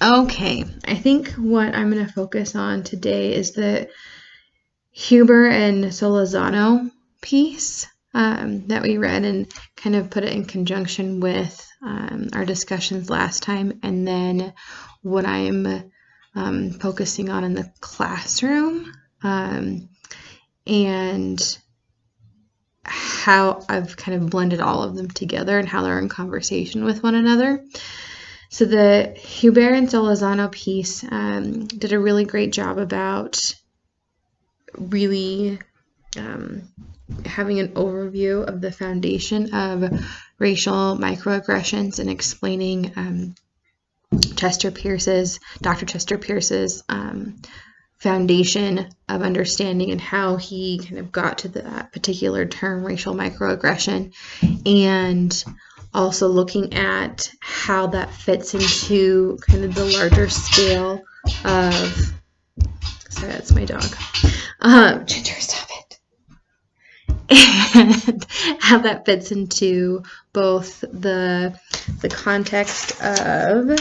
Okay, I think what I'm going to focus on today is the Huber and Solazano piece that we read and kind of put it in conjunction with our discussions last time, and then what I'm focusing on in the classroom and how I've kind of blended all of them together and how they're in conversation with one another. So the Huber and Solazano piece did a really great job about really having an overview of the foundation of racial microaggressions and explaining Dr. Chester Pierce's foundation of understanding and how he kind of got to that particular term, racial microaggression, and also looking at how that fits into kind of the larger scale of, sorry, that's my dog. Ginger, stop it. And how that fits into both the context of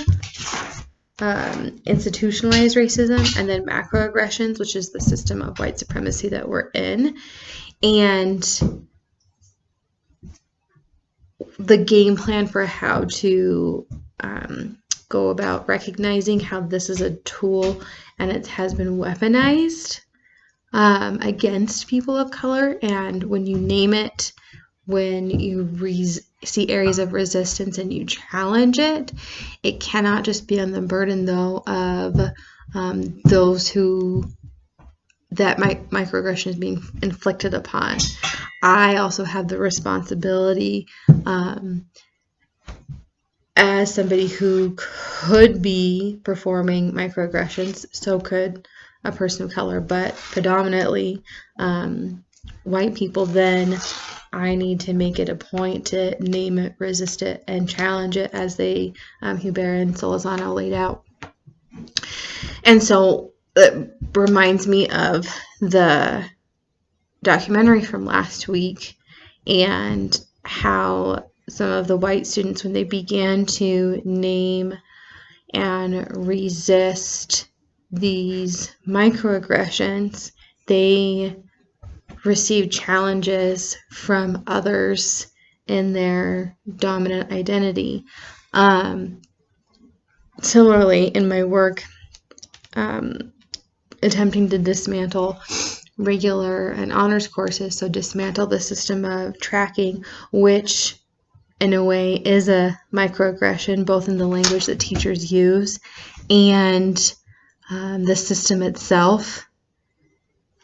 institutionalized racism and then macroaggressions, which is the system of white supremacy that we're in, and the game plan for how to go about recognizing how this is a tool and it has been weaponized against people of color. And when you name it, when you see areas of resistance and you challenge it, it cannot just be on the burden, though, of those who that microaggression is being inflicted upon. I also have the responsibility as somebody who could be performing microaggressions, so could a person of color, but predominantly white people, then I need to make it a point to name it, resist it, and challenge it as they, Huber and Solazano laid out. And so it reminds me of the documentary from last week and how some of the white students, when they began to name and resist these microaggressions, they received challenges from others in their dominant identity. Similarly, in my work, attempting to dismantle regular and honors courses, so dismantle the system of tracking, which in a way is a microaggression, both in the language that teachers use and the system itself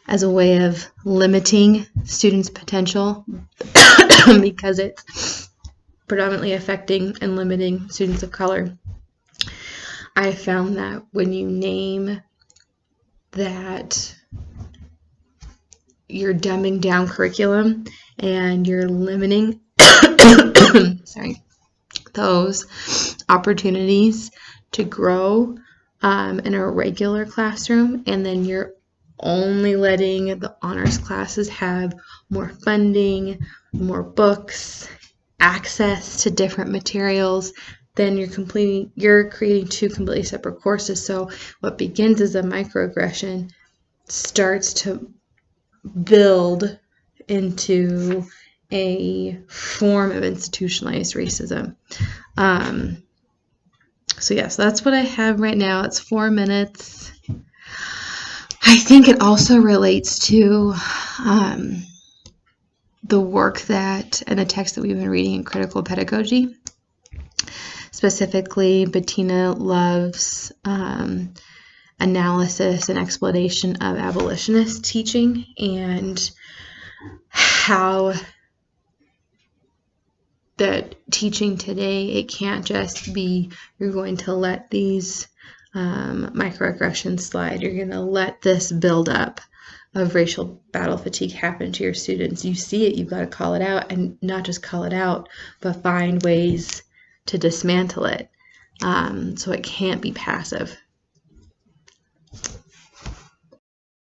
as a way of limiting students' potential because it's predominantly affecting and limiting students of color. I found that when you name that you're dumbing down curriculum and you're limiting those opportunities to grow in a regular classroom, and then you're only letting the honors classes have more funding, more books, access to different materials, then you're creating two completely separate courses. So what begins as a microaggression starts to build into a form of institutionalized racism. So yes, that's what I have right now. It's 4 minutes. I think it also relates to the work that and the text that we've been reading in critical pedagogy, specifically Bettina Love's analysis and explanation of abolitionist teaching and how that teaching today, it can't just be you're going to let these microaggressions slide. You're going to let this build up of racial battle fatigue happen to your students. You see it, you've got to call it out, and not just call it out, but find ways to dismantle it. So it can't be passive.